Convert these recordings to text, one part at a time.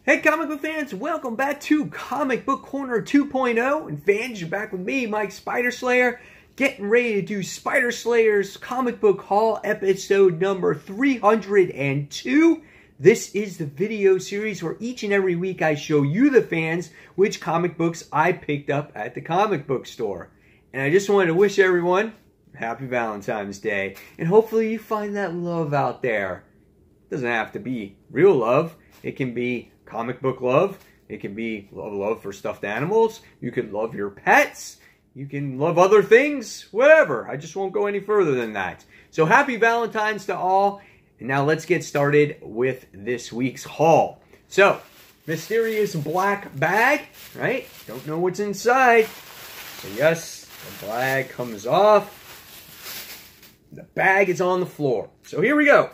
Hey comic book fans, welcome back to Comic Book Corner 2.0. And fans, you're back with me, Mike Spider Slayer, getting ready to do Spider Slayer's comic book haul episode number 302. This is the video series where each and every week I show you, the fans, which comic books I picked up at the comic book store. And I just wanted to wish everyone happy Valentine's Day. And hopefully you find that love out there. It doesn't have to be real love. It can be comic book love. It can be love for stuffed animals. You can love your pets. You can love other things. Whatever. I just won't go any further than that. So happy Valentine's to all. And now let's get started with this week's haul. So, mysterious black bag, right? Don't know what's inside. So yes, the bag comes off. The bag is on the floor. So here we go.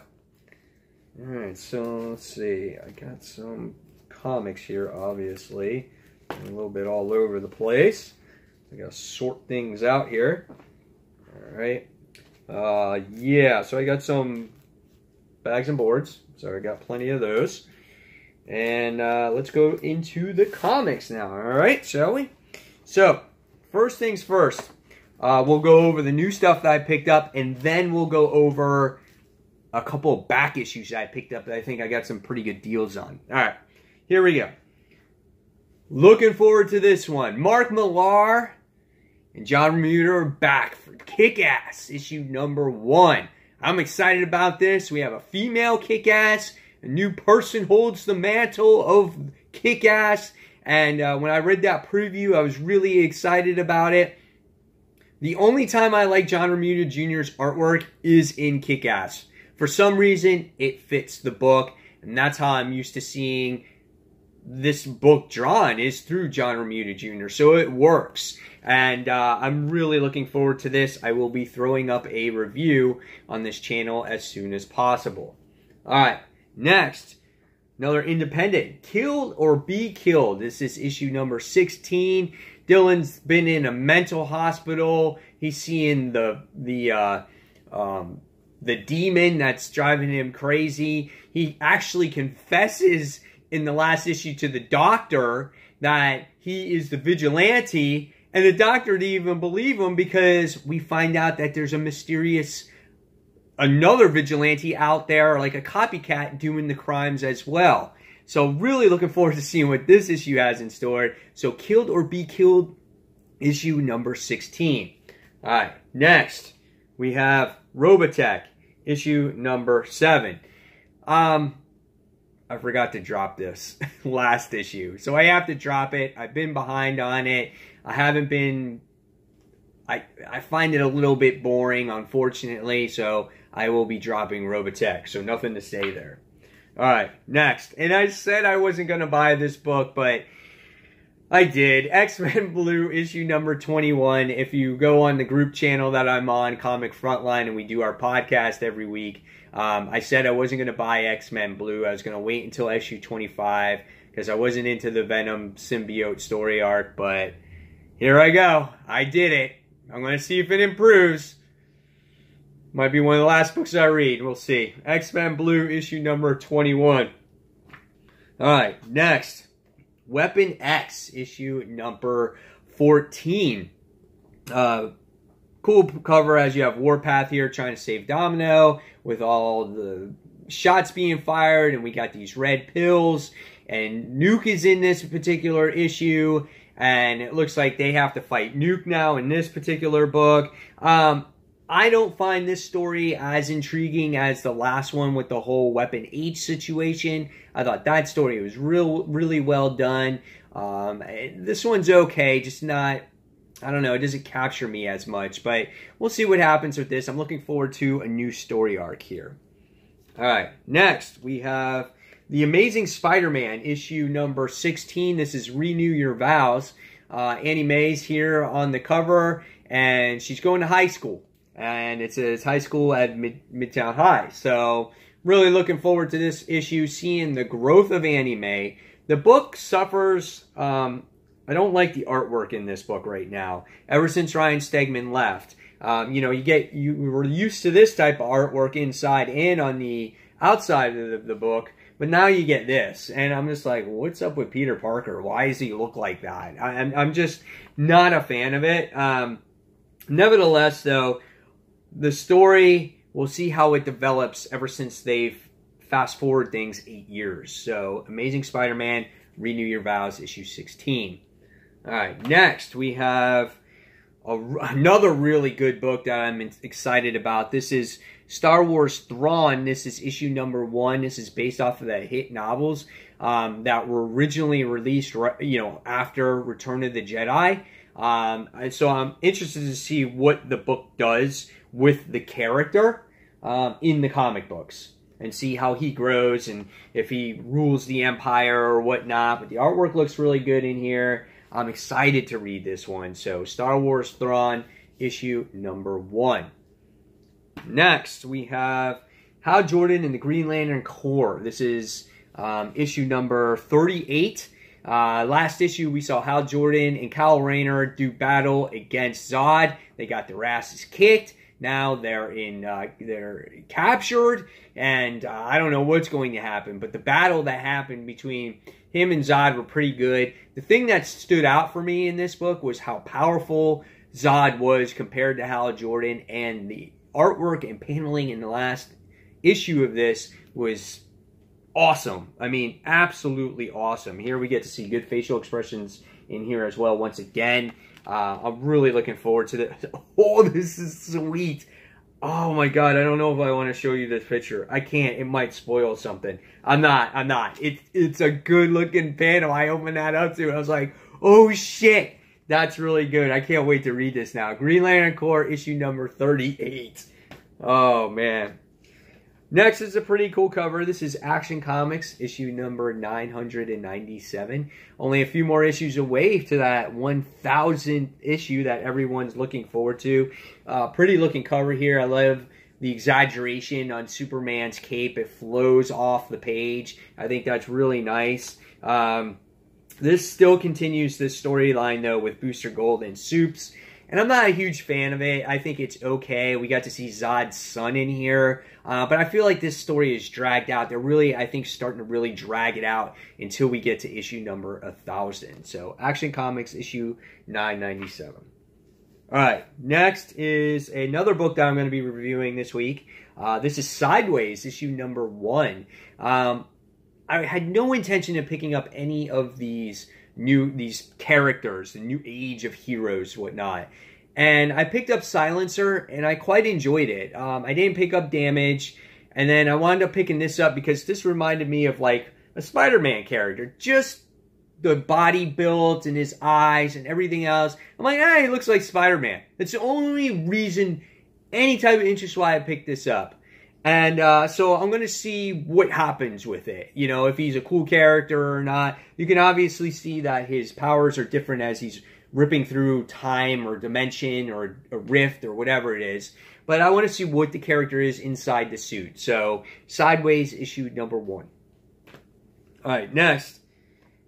Alright, so let's see. I got some comics here, obviously. A little bit all over the place. I gotta sort things out here. Alright. Yeah, so I got some bags and boards. So I got plenty of those. And let's go into the comics now. Alright, shall we? So, first things first. We'll go over the new stuff that I picked up, and then we'll go over a couple of back issues that I picked up that I think I got some pretty good deals on. Alright, here we go. Looking forward to this one. Mark Millar and John Romita are back for Kick-Ass, issue number 1. I'm excited about this. We have a female Kick-Ass. A new person holds the mantle of Kick-Ass. And when I read that preview, I was really excited about it. The only time I like John Romita Jr.'s artwork is in Kick-Ass. For some reason, it fits the book, and that's how I'm used to seeing this book drawn, is through John Romita Jr., so it works. And I'm really looking forward to this. I will be throwing up a review on this channel as soon as possible. Alright, next, another independent, Killed or Be Killed. This is issue number 16. Dylan's been in a mental hospital. He's seeing the demon that's driving him crazy. He actually confesses in the last issue to the doctor that he is the vigilante, and the doctor didn't even believe him because we find out that there's a mysterious another vigilante out there, like a copycat, doing the crimes as well. So really looking forward to seeing what this issue has in store. So Killed or Be Killed, issue number 16. Alright, next we have ROBOTECH, issue number 7. I forgot to drop this last issue, so I have to drop it. I've been behind on it. I haven't been... I find it a little bit boring, unfortunately, so I will be dropping ROBOTECH, so nothing to say there. Alright, next. And I said I wasn't going to buy this book, but I did. X-Men Blue, issue number 21. If you go on the group channel that I'm on, Comic Frontline, and we do our podcast every week, I said I wasn't going to buy X-Men Blue. I was going to wait until issue 25 because I wasn't into the Venom symbiote story arc, but here I go. I did it. I'm going to see if it improves. Might be one of the last books I read. We'll see. X-Men Blue, issue number 21. Alright, next. Weapon X, issue number 14. Cool cover as you have Warpath here trying to save Domino with all the shots being fired, and we got these red pills, and Nuke is in this particular issue, and it looks like they have to fight Nuke now in this particular book. I don't find this story as intriguing as the last one with the whole Weapon H situation. I thought that story was really well done. This one's okay, just not, I don't know, it doesn't capture me as much, but we'll see what happens with this. I'm looking forward to a new story arc here. Alright, next we have The Amazing Spider-Man, issue number 16. This is Renew Your Vows. Annie Mae's here on the cover, and she's going to high school. And it says high school at Midtown High. So, really looking forward to this issue, seeing the growth of Annie Mae. The book suffers, I don't like the artwork in this book right now. Ever since Ryan Stegman left. You know, you were used to this type of artwork inside and on the outside of the book. But now you get this, and I'm just like, what's up with Peter Parker? Why does he look like that? I'm just not a fan of it. Nevertheless, though, the story, we'll see how it develops ever since they've fast forward things 8 years. So, Amazing Spider-Man, Renew Your Vows, issue 16. All right, next we have another really good book that I'm excited about. This is Star Wars Thrawn. This is issue number 1. This is based off of the hit novels that were originally released, after Return of the Jedi. And so I'm interested to see what the book does with the character in the comic books, and see how he grows and if he rules the Empire or whatnot. But the artwork looks really good in here. I'm excited to read this one. So, Star Wars Thrawn, issue number 1. Next, we have Hal Jordan and the Green Lantern Corps. This is issue number 38. Last issue, we saw Hal Jordan and Kyle Rayner do battle against Zod. They got their asses kicked. Now they're captured, and I don't know what's going to happen. But the battle that happened between him and Zod were pretty good. The thing that stood out for me in this book was how powerful Zod was compared to Hal Jordan, and the artwork and paneling in the last issue of this was awesome. I mean, absolutely awesome. Here we get to see good facial expressions in here as well once again. I'm really looking forward to this. Oh, this is sweet. Oh my god, I don't know if I want to show you this picture. I can't. It might spoil something. I'm not. It's a good looking panel. I opened that up too. I was like, oh shit. That's really good. I can't wait to read this now. Green Lantern Corps, issue number 38. Oh man. Next is a pretty cool cover. This is Action Comics, issue number 997. Only a few more issues away to that 1,000th issue that everyone's looking forward to. Pretty looking cover here. I love the exaggeration on Superman's cape. It flows off the page. I think that's really nice. This still continues this storyline, though, with Booster Gold and Supes. And I'm not a huge fan of it. I think it's okay. We got to see Zod's son in here. But I feel like this story is dragged out. They're really, I think, starting to really drag it out until we get to issue number 1,000. So, Action Comics, issue 997. Alright, next is another book that I'm going to be reviewing this week. This is Sideways, issue number 1. I had no intention of picking up any of these characters, the new age of heroes, whatnot. And I picked up Silencer, and I quite enjoyed it. I didn't pick up Damage, and then I wound up picking this up because this reminded me of, like, a Spider-Man character. Just the body build and his eyes and everything else. I'm like, he looks like Spider-Man. That's the only reason, any type of interest why I picked this up. And so I'm going to see what happens with it. You know, if he's a cool character or not. You can obviously see that his powers are different as he's ripping through time or dimension or a rift or whatever it is. But I want to see what the character is inside the suit. So, Sideways, issue number 1. Alright, next.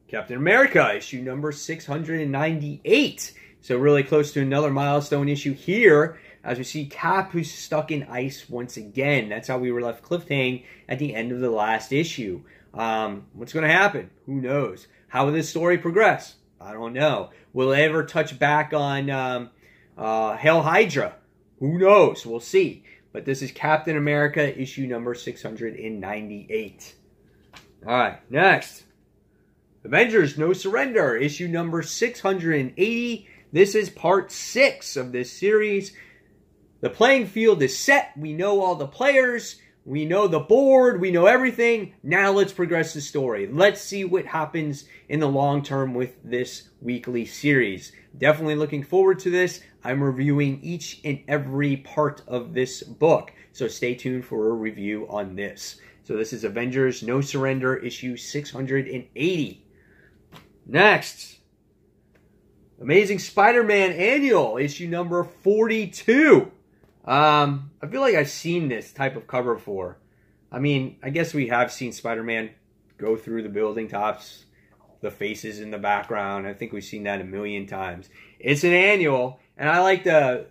Captain America, issue number 698. So really close to another milestone issue here. As we see Cap, who's stuck in ice once again. That's how we were left cliffhanging at the end of the last issue. What's going to happen? Who knows? How will this story progress? I don't know. Will it ever touch back on Hail Hydra? Who knows? We'll see. But this is Captain America, issue number 698. Alright, next. Avengers No Surrender, issue number 680. This is part 6 of this series. The playing field is set. We know all the players. We know the board. We know everything. Now let's progress the story. Let's see what happens in the long term with this weekly series. Definitely looking forward to this. I'm reviewing each and every part of this book. So stay tuned for a review on this. So this is Avengers No Surrender, issue 680. Next, Amazing Spider-Man Annual, issue number 42. I feel like I've seen this type of cover before. I mean, I guess we have seen Spider-Man go through the building tops, the faces in the background. I think we've seen that a million times. It's an annual, and I like the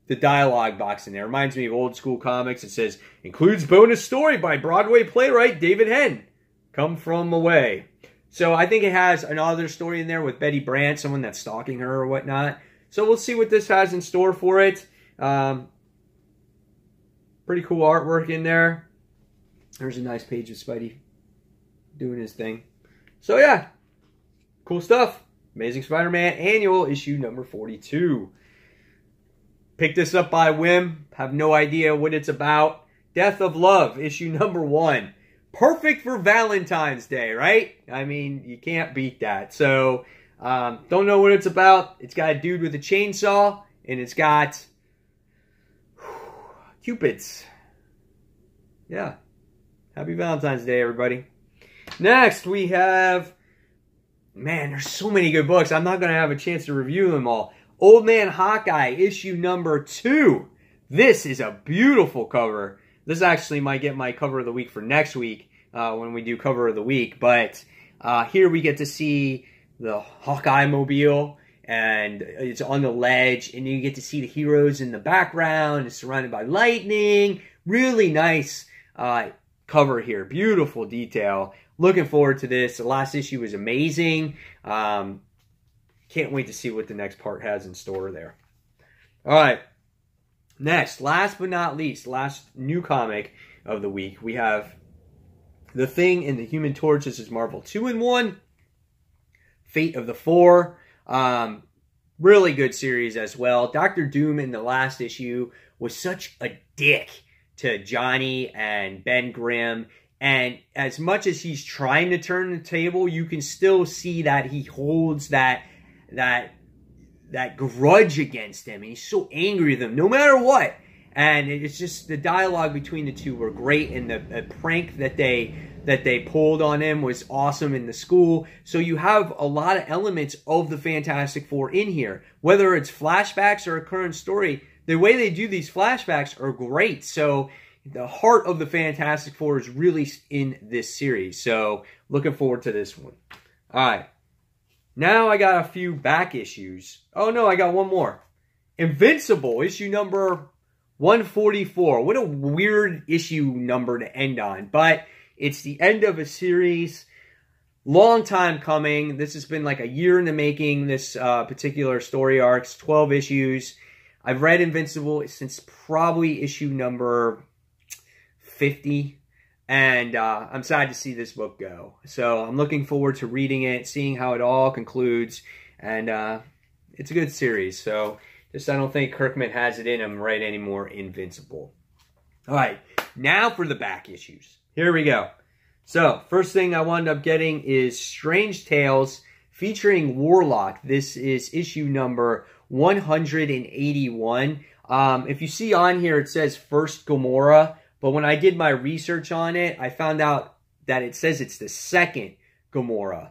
the dialogue box in there. Reminds me of old school comics. It says, includes bonus story by Broadway playwright David Henn. Come from away. So I think it has another story in there with Betty Brant, someone that's stalking her or whatnot. So we'll see what this has in store for it. Pretty cool artwork in there. There's a nice page of Spidey doing his thing. So yeah, cool stuff. Amazing Spider-Man Annual, issue number 42. Picked this up by whim. Have no idea what it's about. Death of Love, issue number 1. Perfect for Valentine's Day, right? I mean, you can't beat that. So, don't know what it's about. It's got a dude with a chainsaw, and it's got Cupids. Yeah. Happy Valentine's Day, everybody. Next, we have... Man, there's so many good books. I'm not going to have a chance to review them all. Old Man Hawkeye, issue number 2. This is a beautiful cover. This actually might get my cover of the week for next week when we do cover of the week. But here we get to see the Hawkeye mobile, and it's on the ledge, and you get to see the heroes in the background. It's surrounded by lightning. Really nice cover here. Beautiful detail. Looking forward to this. The last issue was amazing. Can't wait to see what the next part has in store there. All right. Next, last but not least, last new comic of the week, we have The Thing and the Human Torch. This is Marvel 2-in-1. Fate of the Four. Really good series as well. Dr. Doom in the last issue was such a dick to Johnny and Ben Grimm. And as much as he's trying to turn the table, you can still see that he holds that grudge against him. And he's so angry with them, no matter what. And it's just the dialogue between the two were great, and the prank that they pulled on him was awesome in the school. So you have a lot of elements of the Fantastic Four in here, whether it's flashbacks or a current story. The way they do these flashbacks are great. So the heart of the Fantastic Four is really in this series. So looking forward to this one. All right. Now I got a few back issues. Oh no, I got one more. Invincible, issue number 144. What a weird issue number to end on. But it's the end of a series. Long time coming. This has been like a year in the making, this particular story arc. It's 12 issues. I've read Invincible since probably issue number 50. And I'm sad to see this book go. So I'm looking forward to reading it, seeing how it all concludes. And it's a good series. So just I don't think Kirkman has it in him right anymore. Invincible. All right. Now for the back issues. Here we go. So first thing I wound up getting is Strange Tales featuring Warlock. This is issue number 181. If you see on here, it says First Gamora. But when I did my research on it, I found out that it says it's the second Gamora.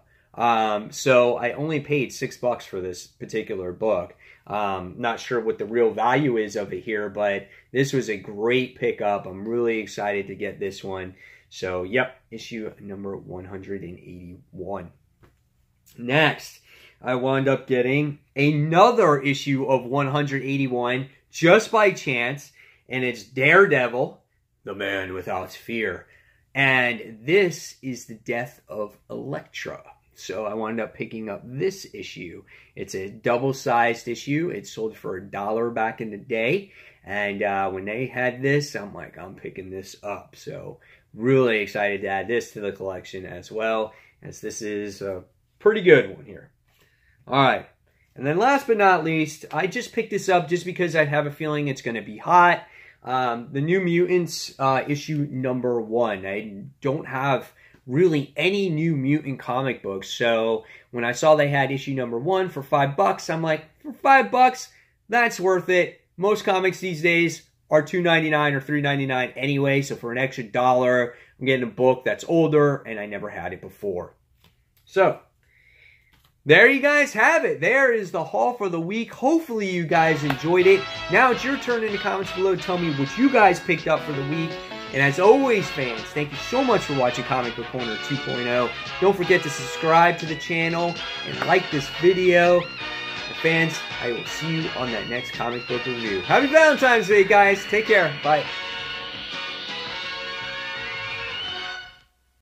So I only paid $6 for this particular book. Not sure what the real value is of it here, but this was a great pickup. I'm really excited to get this one. So, yep, issue number 181. Next, I wound up getting another issue of 181 just by chance, and it's Daredevil, the Man Without Fear. And this is the death of Elektra. So I wound up picking up this issue. It's a double-sized issue. It sold for $1 back in the day. And when they had this, I'm like, I'm picking this up. So really excited to add this to the collection as well, as this is a pretty good one here. All right. And then last but not least, I just picked this up just because I have a feeling it's going to be hot. The New Mutants issue number 1. I don't have really any New Mutant comic books. So when I saw they had issue number 1 for $5, I'm like, for $5, that's worth it. Most comics these days are $2.99 or $3.99 anyway. So for an extra $1, I'm getting a book that's older and I never had it before. So there you guys have it. There is the haul for the week. Hopefully you guys enjoyed it. Now it's your turn in the comments below. Tell me what you guys picked up for the week. And as always, fans, thank you so much for watching Comic Book Corner 2.0. Don't forget to subscribe to the channel and like this video. And fans, I will see you on that next comic book review. Happy Valentine's Day, guys. Take care. Bye.